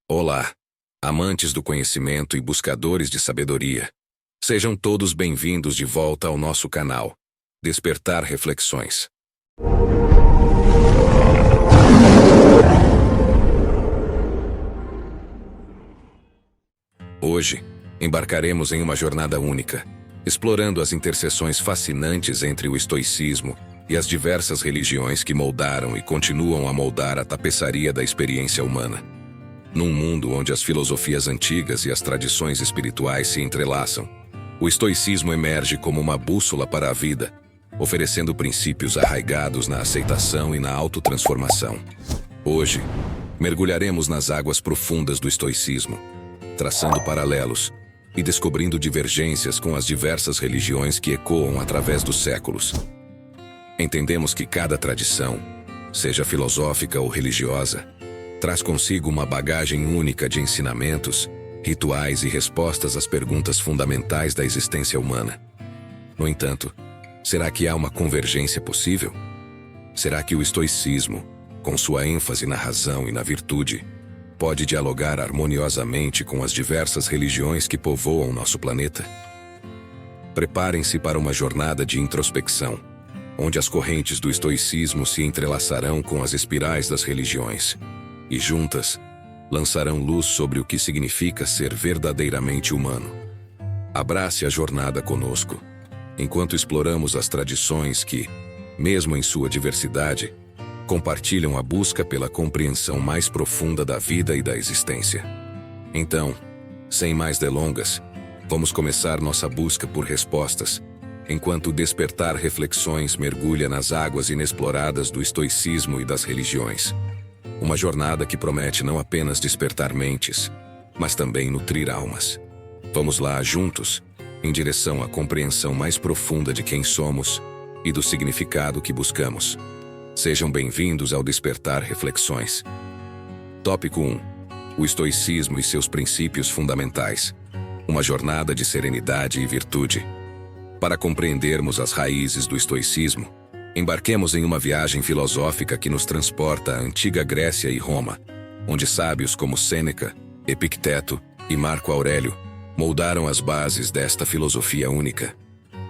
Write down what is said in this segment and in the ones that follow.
Olá, amantes do conhecimento e buscadores de sabedoria. Sejam todos bem-vindos de volta ao nosso canal, Despertar Reflexões. Hoje, embarcaremos em uma jornada única, explorando as interseções fascinantes entre o estoicismo e as diversas religiões que moldaram e continuam a moldar a tapeçaria da experiência humana. Num mundo onde as filosofias antigas e as tradições espirituais se entrelaçam, o estoicismo emerge como uma bússola para a vida, oferecendo princípios arraigados na aceitação e na autotransformação. Hoje, mergulharemos nas águas profundas do estoicismo, traçando paralelos e descobrindo divergências com as diversas religiões que ecoam através dos séculos. Entendemos que cada tradição, seja filosófica ou religiosa, traz consigo uma bagagem única de ensinamentos, rituais e respostas às perguntas fundamentais da existência humana. No entanto, será que há uma convergência possível? Será que o estoicismo, com sua ênfase na razão e na virtude, pode dialogar harmoniosamente com as diversas religiões que povoam nosso planeta? Preparem-se para uma jornada de introspecção, onde as correntes do estoicismo se entrelaçarão com as espirais das religiões, e juntas, lançarão luz sobre o que significa ser verdadeiramente humano. Abrace a jornada conosco, enquanto exploramos as tradições que, mesmo em sua diversidade, compartilham a busca pela compreensão mais profunda da vida e da existência. Então, sem mais delongas, vamos começar nossa busca por respostas, enquanto o Despertar Reflexões mergulha nas águas inexploradas do estoicismo e das religiões. Uma jornada que promete não apenas despertar mentes, mas também nutrir almas. Vamos lá juntos, em direção à compreensão mais profunda de quem somos e do significado que buscamos. Sejam bem-vindos ao Despertar Reflexões. Tópico 1. O estoicismo e seus princípios fundamentais. Uma jornada de serenidade e virtude. Para compreendermos as raízes do estoicismo, embarquemos em uma viagem filosófica que nos transporta à antiga Grécia e Roma, onde sábios como Sêneca, Epicteto e Marco Aurélio moldaram as bases desta filosofia única.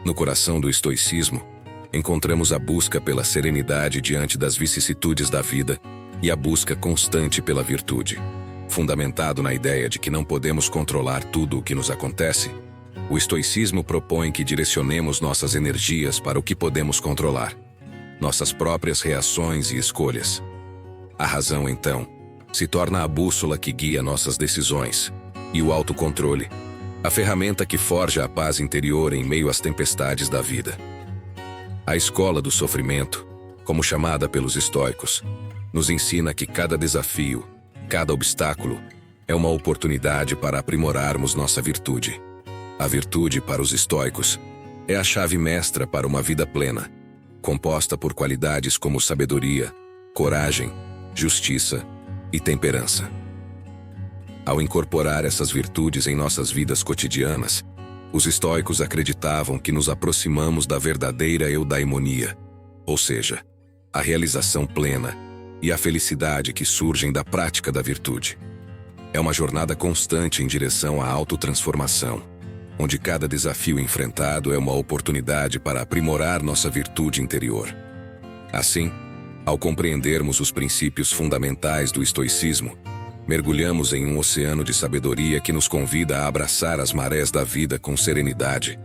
No coração do estoicismo, encontramos a busca pela serenidade diante das vicissitudes da vida e a busca constante pela virtude. Fundamentado na ideia de que não podemos controlar tudo o que nos acontece, o estoicismo propõe que direcionemos nossas energias para o que podemos controlar: nossas próprias reações e escolhas. A razão, então, se torna a bússola que guia nossas decisões, e o autocontrole, a ferramenta que forja a paz interior em meio às tempestades da vida. A escola do sofrimento, como chamada pelos estoicos, nos ensina que cada desafio, cada obstáculo, é uma oportunidade para aprimorarmos nossa virtude. A virtude, para os estoicos, é a chave mestra para uma vida plena, composta por qualidades como sabedoria, coragem, justiça e temperança. Ao incorporar essas virtudes em nossas vidas cotidianas, os estoicos acreditavam que nos aproximamos da verdadeira eudaimonia, ou seja, a realização plena e a felicidade que surgem da prática da virtude. É uma jornada constante em direção à autotransformação, onde cada desafio enfrentado é uma oportunidade para aprimorar nossa virtude interior. Assim, ao compreendermos os princípios fundamentais do estoicismo, mergulhamos em um oceano de sabedoria que nos convida a abraçar as marés da vida com serenidade,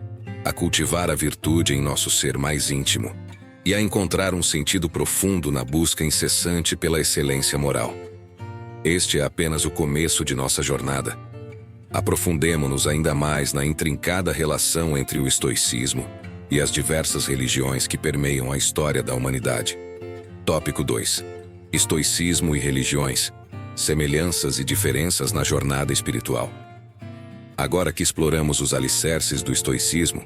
a cultivar a virtude em nosso ser mais íntimo e a encontrar um sentido profundo na busca incessante pela excelência moral. Este é apenas o começo de nossa jornada. Aprofundemo-nos ainda mais na intrincada relação entre o estoicismo e as diversas religiões que permeiam a história da humanidade. Tópico 2. Estoicismo e religiões. Semelhanças e diferenças na jornada espiritual. Agora que exploramos os alicerces do estoicismo,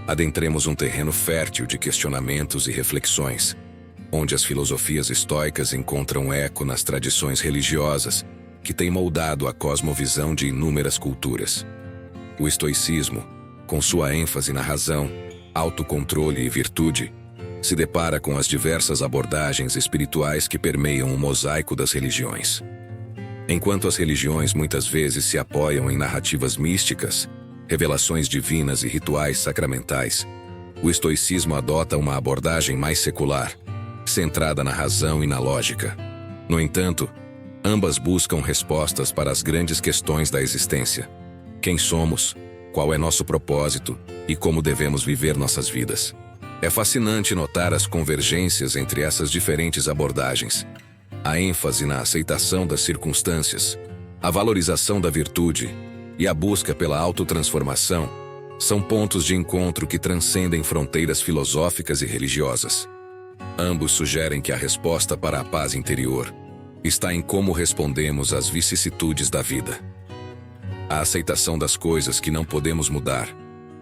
adentremos um terreno fértil de questionamentos e reflexões, onde as filosofias estoicas encontram eco nas tradições religiosas que têm moldado a cosmovisão de inúmeras culturas. O estoicismo, com sua ênfase na razão, autocontrole e virtude, se depara com as diversas abordagens espirituais que permeiam o mosaico das religiões. Enquanto as religiões muitas vezes se apoiam em narrativas místicas, revelações divinas e rituais sacramentais, o estoicismo adota uma abordagem mais secular, centrada na razão e na lógica. No entanto, ambas buscam respostas para as grandes questões da existência: quem somos, qual é nosso propósito e como devemos viver nossas vidas. É fascinante notar as convergências entre essas diferentes abordagens. A ênfase na aceitação das circunstâncias, a valorização da virtude e a busca pela autotransformação são pontos de encontro que transcendem fronteiras filosóficas e religiosas. Ambos sugerem que a resposta para a paz interior está em como respondemos às vicissitudes da vida. A aceitação das coisas que não podemos mudar,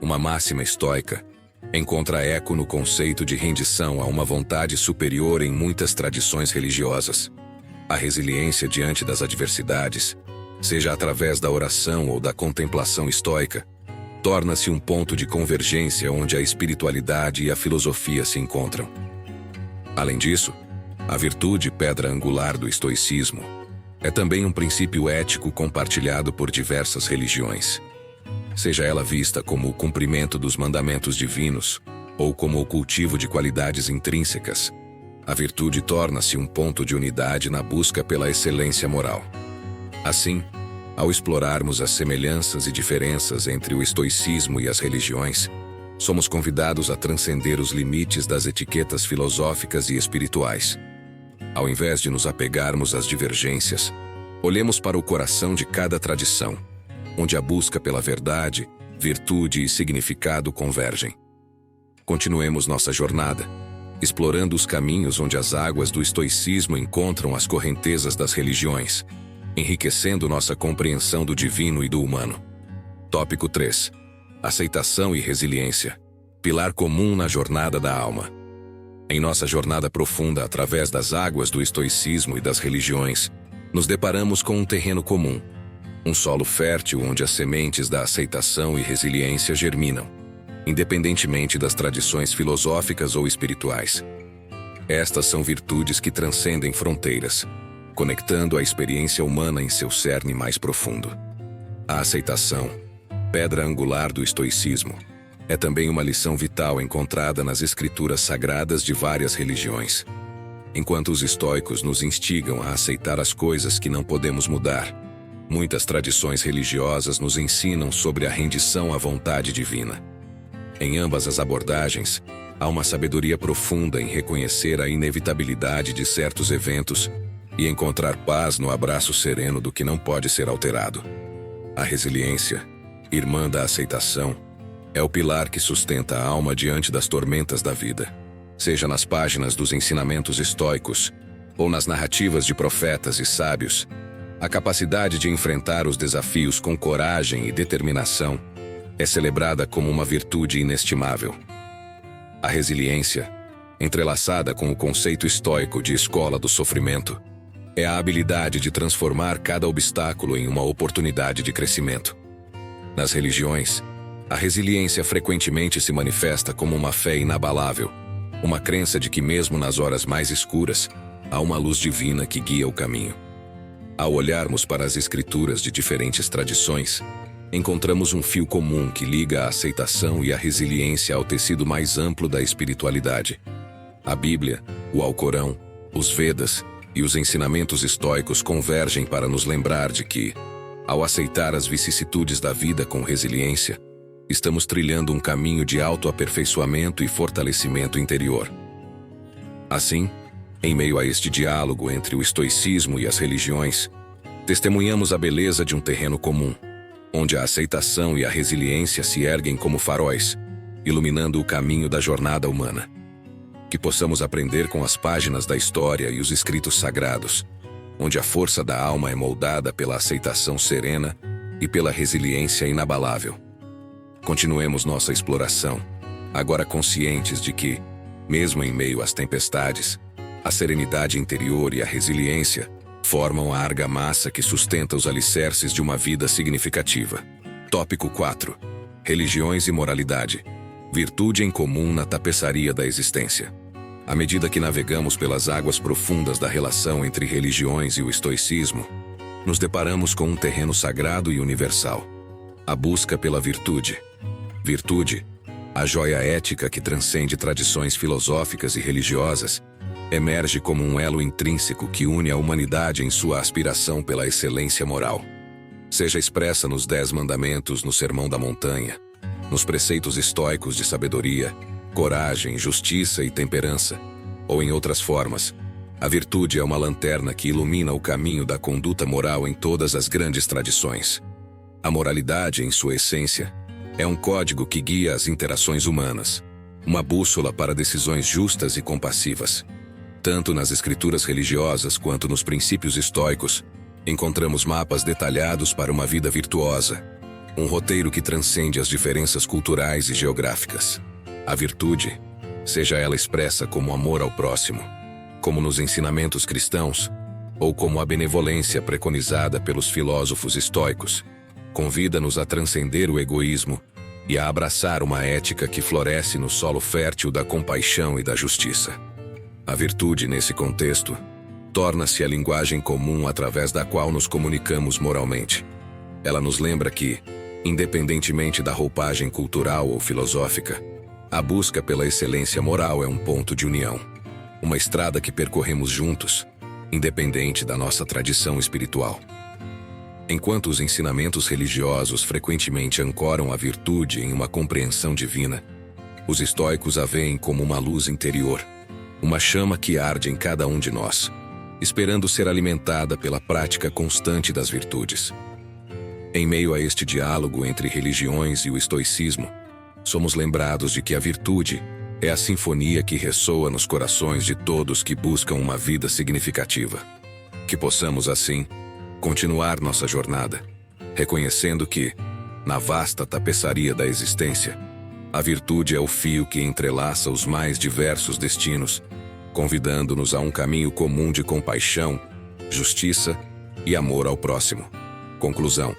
uma máxima estoica, encontra eco no conceito de rendição a uma vontade superior em muitas tradições religiosas. A resiliência diante das adversidades, seja através da oração ou da contemplação estoica, torna-se um ponto de convergência onde a espiritualidade e a filosofia se encontram. Além disso, a virtude, pedra angular do estoicismo, é também um princípio ético compartilhado por diversas religiões. Seja ela vista como o cumprimento dos mandamentos divinos ou como o cultivo de qualidades intrínsecas, a virtude torna-se um ponto de unidade na busca pela excelência moral. Assim, ao explorarmos as semelhanças e diferenças entre o estoicismo e as religiões, somos convidados a transcender os limites das etiquetas filosóficas e espirituais. Ao invés de nos apegarmos às divergências, olhemos para o coração de cada tradição, onde a busca pela verdade, virtude e significado convergem. Continuemos nossa jornada, explorando os caminhos onde as águas do estoicismo encontram as correntezas das religiões, enriquecendo nossa compreensão do divino e do humano. Tópico 3. Aceitação e resiliência. Pilar comum na jornada da alma. Em nossa jornada profunda através das águas do estoicismo e das religiões, nos deparamos com um terreno comum, um solo fértil onde as sementes da aceitação e resiliência germinam, independentemente das tradições filosóficas ou espirituais. Estas são virtudes que transcendem fronteiras, conectando a experiência humana em seu cerne mais profundo. A aceitação, pedra angular do estoicismo, é também uma lição vital encontrada nas escrituras sagradas de várias religiões. Enquanto os estoicos nos instigam a aceitar as coisas que não podemos mudar, muitas tradições religiosas nos ensinam sobre a rendição à vontade divina. Em ambas as abordagens, há uma sabedoria profunda em reconhecer a inevitabilidade de certos eventos e encontrar paz no abraço sereno do que não pode ser alterado. A resiliência, irmã da aceitação, é o pilar que sustenta a alma diante das tormentas da vida, seja nas páginas dos ensinamentos estoicos ou nas narrativas de profetas e sábios. A capacidade de enfrentar os desafios com coragem e determinação é celebrada como uma virtude inestimável. A resiliência, entrelaçada com o conceito estoico de escola do sofrimento, é a habilidade de transformar cada obstáculo em uma oportunidade de crescimento. Nas religiões, a resiliência frequentemente se manifesta como uma fé inabalável, uma crença de que mesmo nas horas mais escuras, há uma luz divina que guia o caminho. Ao olharmos para as escrituras de diferentes tradições, encontramos um fio comum que liga a aceitação e a resiliência ao tecido mais amplo da espiritualidade. A Bíblia, o Alcorão, os Vedas e os ensinamentos estoicos convergem para nos lembrar de que, ao aceitar as vicissitudes da vida com resiliência, estamos trilhando um caminho de autoaperfeiçoamento e fortalecimento interior. Assim, em meio a este diálogo entre o estoicismo e as religiões, testemunhamos a beleza de um terreno comum, onde a aceitação e a resiliência se erguem como faróis, iluminando o caminho da jornada humana. Que possamos aprender com as páginas da história e os escritos sagrados, onde a força da alma é moldada pela aceitação serena e pela resiliência inabalável. Continuemos nossa exploração, agora conscientes de que, mesmo em meio às tempestades, a serenidade interior e a resiliência formam a argamassa que sustenta os alicerces de uma vida significativa. Tópico 4. Religiões e moralidade. Virtude em comum na tapeçaria da existência. À medida que navegamos pelas águas profundas da relação entre religiões e o estoicismo, nos deparamos com um terreno sagrado e universal. A busca pela virtude. Virtude, a joia ética que transcende tradições filosóficas e religiosas, emerge como um elo intrínseco que une a humanidade em sua aspiração pela excelência moral. Seja expressa nos 10 mandamentos, no Sermão da Montanha, nos preceitos estoicos de sabedoria, coragem, justiça e temperança, ou em outras formas, a virtude é uma lanterna que ilumina o caminho da conduta moral em todas as grandes tradições. A moralidade, em sua essência, é um código que guia as interações humanas, uma bússola para decisões justas e compassivas. Tanto nas escrituras religiosas quanto nos princípios estoicos, encontramos mapas detalhados para uma vida virtuosa, um roteiro que transcende as diferenças culturais e geográficas. A virtude, seja ela expressa como amor ao próximo, como nos ensinamentos cristãos, ou como a benevolência preconizada pelos filósofos estoicos, convida-nos a transcender o egoísmo e a abraçar uma ética que floresce no solo fértil da compaixão e da justiça. A virtude, nesse contexto, torna-se a linguagem comum através da qual nos comunicamos moralmente. Ela nos lembra que, independentemente da roupagem cultural ou filosófica, a busca pela excelência moral é um ponto de união, uma estrada que percorremos juntos, independente da nossa tradição espiritual. Enquanto os ensinamentos religiosos frequentemente ancoram a virtude em uma compreensão divina, os estoicos a veem como uma luz interior, uma chama que arde em cada um de nós, esperando ser alimentada pela prática constante das virtudes. Em meio a este diálogo entre religiões e o estoicismo, somos lembrados de que a virtude é a sinfonia que ressoa nos corações de todos que buscam uma vida significativa. Que possamos, assim, continuar nossa jornada, reconhecendo que, na vasta tapeçaria da existência, a virtude é o fio que entrelaça os mais diversos destinos, convidando-nos a um caminho comum de compaixão, justiça e amor ao próximo. Conclusão: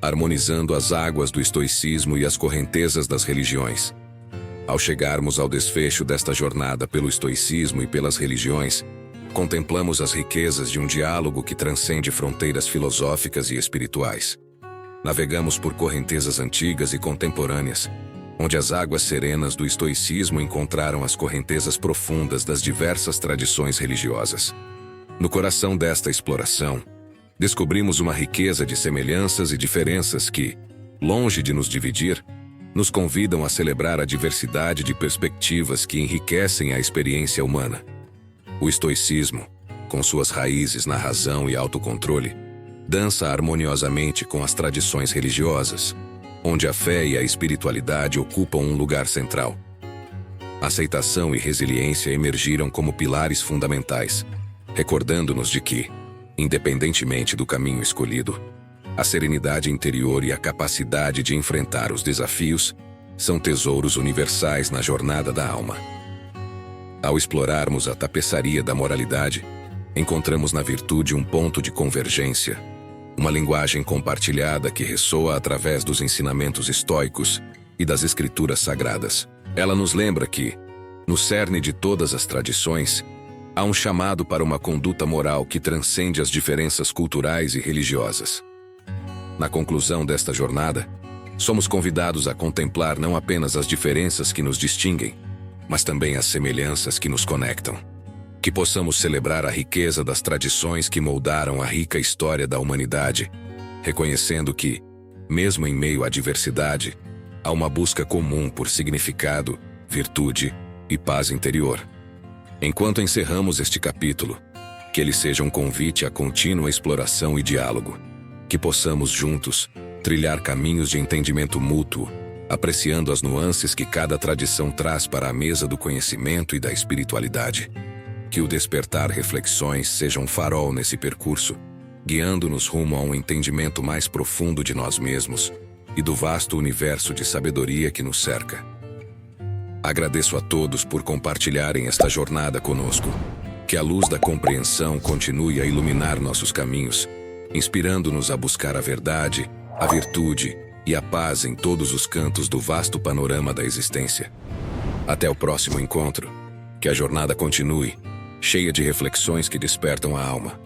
harmonizando as águas do estoicismo e as correntezas das religiões. Ao chegarmos ao desfecho desta jornada pelo estoicismo e pelas religiões, contemplamos as riquezas de um diálogo que transcende fronteiras filosóficas e espirituais. Navegamos por correntezas antigas e contemporâneas, onde as águas serenas do estoicismo encontraram as correntezas profundas das diversas tradições religiosas. No coração desta exploração, descobrimos uma riqueza de semelhanças e diferenças que, longe de nos dividir, nos convidam a celebrar a diversidade de perspectivas que enriquecem a experiência humana. O estoicismo, com suas raízes na razão e autocontrole, dança harmoniosamente com as tradições religiosas, onde a fé e a espiritualidade ocupam um lugar central. Aceitação e resiliência emergiram como pilares fundamentais, recordando-nos de que, independentemente do caminho escolhido, a serenidade interior e a capacidade de enfrentar os desafios são tesouros universais na jornada da alma. Ao explorarmos a tapeçaria da moralidade, encontramos na virtude um ponto de convergência, uma linguagem compartilhada que ressoa através dos ensinamentos estoicos e das escrituras sagradas. Ela nos lembra que, no cerne de todas as tradições, há um chamado para uma conduta moral que transcende as diferenças culturais e religiosas. Na conclusão desta jornada, somos convidados a contemplar não apenas as diferenças que nos distinguem, mas também as semelhanças que nos conectam. Que possamos celebrar a riqueza das tradições que moldaram a rica história da humanidade, reconhecendo que, mesmo em meio à diversidade, há uma busca comum por significado, virtude e paz interior. Enquanto encerramos este capítulo, que ele seja um convite à contínua exploração e diálogo, que possamos juntos trilhar caminhos de entendimento mútuo, apreciando as nuances que cada tradição traz para a mesa do conhecimento e da espiritualidade. Que o despertar reflexões seja um farol nesse percurso, guiando-nos rumo a um entendimento mais profundo de nós mesmos e do vasto universo de sabedoria que nos cerca. Agradeço a todos por compartilharem esta jornada conosco. Que a luz da compreensão continue a iluminar nossos caminhos, inspirando-nos a buscar a verdade, a virtude e a paz em todos os cantos do vasto panorama da existência. Até o próximo encontro. Que a jornada continue, cheia de reflexões que despertam a alma.